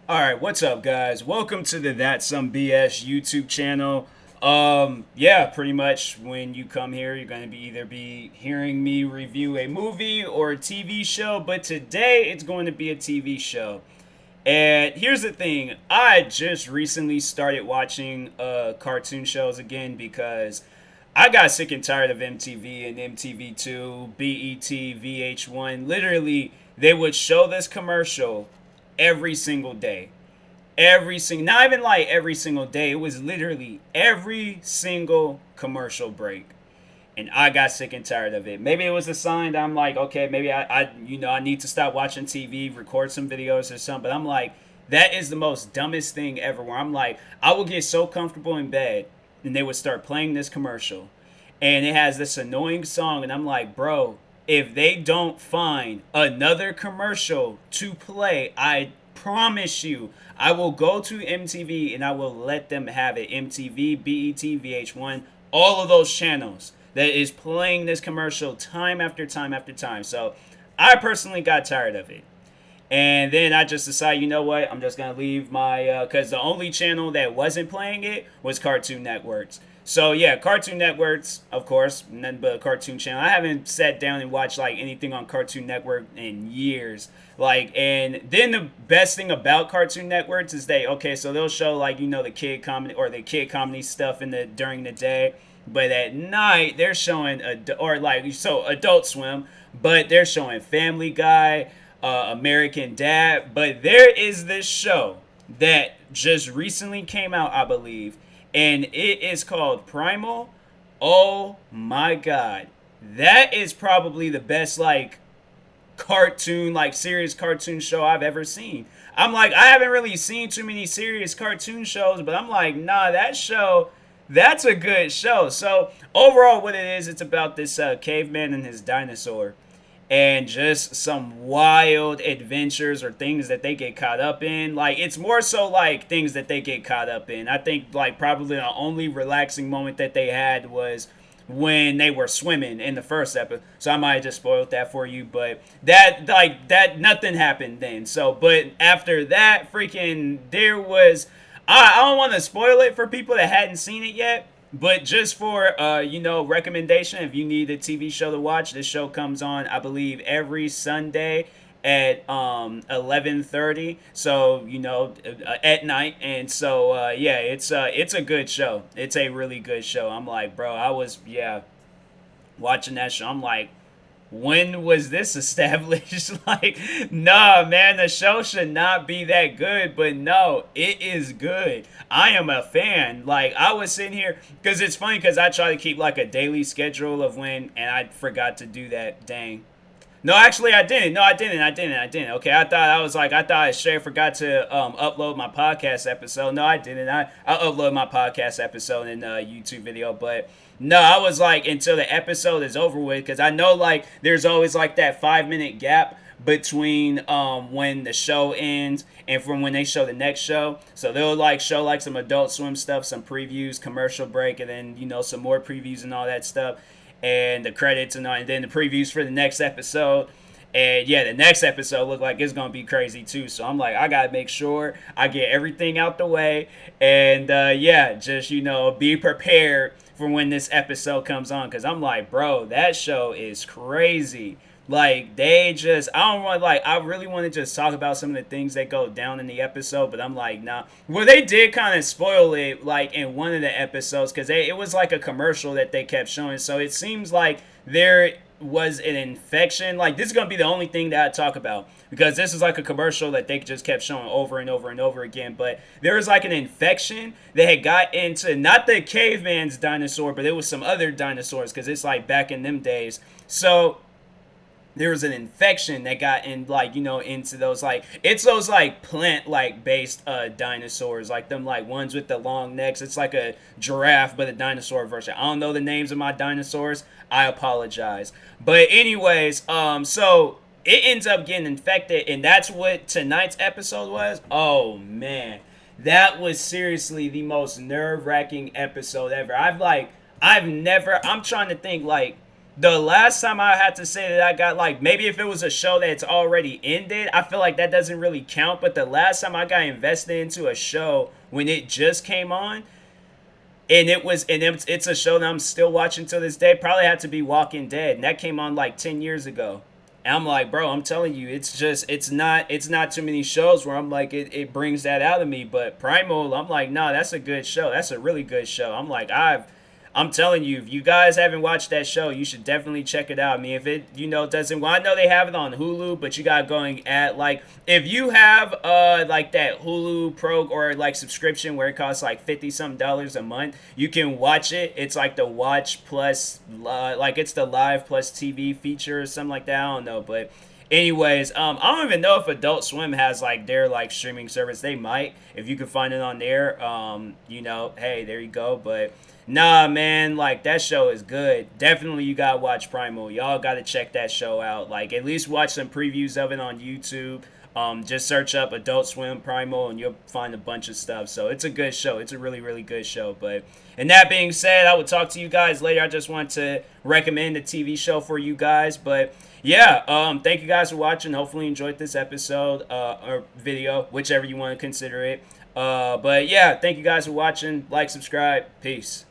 All right, what's up, guys? Welcome to the That Some BS YouTube channel. Yeah, pretty much when you come here, you're going to be hearing me review a movie or a TV show, but today it's going to be a TV show. And here's the thing, I just recently started watching cartoon shows again because I got sick and tired of MTV and MTV2, BET, VH1. Literally, they would show this commercial every single day. Not even like every single day. It was literally every single commercial break. And I got sick and tired of it. Maybe it was a sign that I'm like, okay, maybe I need to stop watching TV, record some videos or something. But I'm like, that is the most dumbest thing ever. Where I'm like, I will get so comfortable in bed, and they would start playing this commercial, and it has this annoying song, and I'm like, bro, if they don't find another commercial to play, I promise you, I will go to MTV and I will let them have it. MTV, BET, VH1, all of those channels that is playing this commercial time after time after time. So I personally got tired of it. And then I just decided, you know what? I'm just gonna leave my because the only channel that wasn't playing it was Cartoon Networks. So yeah, Cartoon Networks, of course, nothing but a cartoon channel. I haven't sat down and watched like anything on Cartoon Network in years. Like, and then the best thing about Cartoon Networks is so they'll show like the kid comedy or the kid comedy stuff in the during the day, but at night they're showing Adult Swim, but they're showing Family Guy, American Dad. But there is this show that just recently came out, I believe, and it is called Primal. Oh my god. That is probably the best serious cartoon show I've ever seen. I'm like, I haven't really seen too many serious cartoon shows, but I'm like, nah, that's a good show. So overall, what it is, it's about this caveman and his dinosaur, and just some wild adventures or things that they get caught up in. Like, it's more so like things that they get caught up in. I think like probably the only relaxing moment that they had was when they were swimming in the first episode. So I might have just spoiled that for you, but that nothing happened then. So but after that, freaking there was I don't want to spoil it for people that hadn't seen it yet, but just for recommendation, if you need a TV show to watch, this show comes on, I believe, every Sunday at 11:30. So at night, and so yeah, it's a good show. It's a really good show. I'm like, bro, I was watching that show. I'm like, when was this established? Like, nah, man, the show should not be that good, but no, it is good. I am a fan. Like, I was sitting here because it's funny because I try to keep like a daily schedule of when, and I forgot to do that. Dang. No, actually, I didn't. No, I didn't. I didn't. Okay, I thought I straight forgot to upload my podcast episode. No, I didn't. I upload my podcast episode in a YouTube video, but no, I was like until the episode is over with, because I know like there's always like that 5 minute gap between when the show ends and from when they show the next show. So they'll like show like some Adult Swim stuff, some previews, commercial break, and then some more previews and all that stuff, and the credits and then the previews for the next episode. And yeah, the next episode look like it's gonna be crazy too. So I'm like, I gotta make sure I get everything out the way, and yeah, just be prepared for when this episode comes on. Cause I'm like, bro, that show is crazy. Like, I don't want, like, I really want to just talk about some of the things that go down in the episode, but I'm like, nah. Well, they did kind of spoil it, like, in one of the episodes, because it was like a commercial that they kept showing. So it seems like there was an infection. Like, this is going to be the only thing that I talk about, because this is like a commercial that they just kept showing over and over and over again. But there was like an infection that had got into, not the caveman's dinosaur, but it was some other dinosaurs, because it's like back in them days. So there was an infection that got in into those it's those plant based dinosaurs, like them like ones with the long necks. It's like a giraffe but a dinosaur version. I don't know the names of my dinosaurs, I apologize. But anyways, so it ends up getting infected, and that's what tonight's episode was. Oh man, that was seriously the most nerve-wracking episode ever. I'm trying to think, like, The last time I had to say that I got, like, maybe if it was a show that's already ended, I feel like that doesn't really count. But the last time I got invested into a show when it just came on, it's a show that I'm still watching to this day, probably had to be Walking Dead, and that came on like 10 years ago. And I'm like, bro, I'm telling you, it's not too many shows where I'm like it brings that out of me. But Primal, I'm like, nah, that's a good show. That's a really good show. I'm telling you, if you guys haven't watched that show, you should definitely check it out. I mean, if it, doesn't, well, I know they have it on Hulu, but you got going at, like, if you have like that Hulu Pro or like subscription where it costs like 50 something dollars a month, you can watch it. It's like the Watch Plus, like it's the Live Plus TV feature or something like that. I don't know, but anyways, I don't even know if Adult Swim has like their like streaming service. They might, if you can find it on there. Hey, there you go. But nah, man, like that show is good. Definitely, you gotta watch Primal. Y'all gotta check that show out. Like at least watch some previews of it on YouTube. Just search up Adult Swim Primal and you'll find a bunch of stuff. So it's a good show. It's a really, really good show. But and that being said, I will talk to you guys later. I just want to recommend a TV show for you guys. But yeah, thank you guys for watching. Hopefully you enjoyed this episode or video, whichever you want to consider it. But yeah, thank you guys for watching. Like, subscribe. Peace.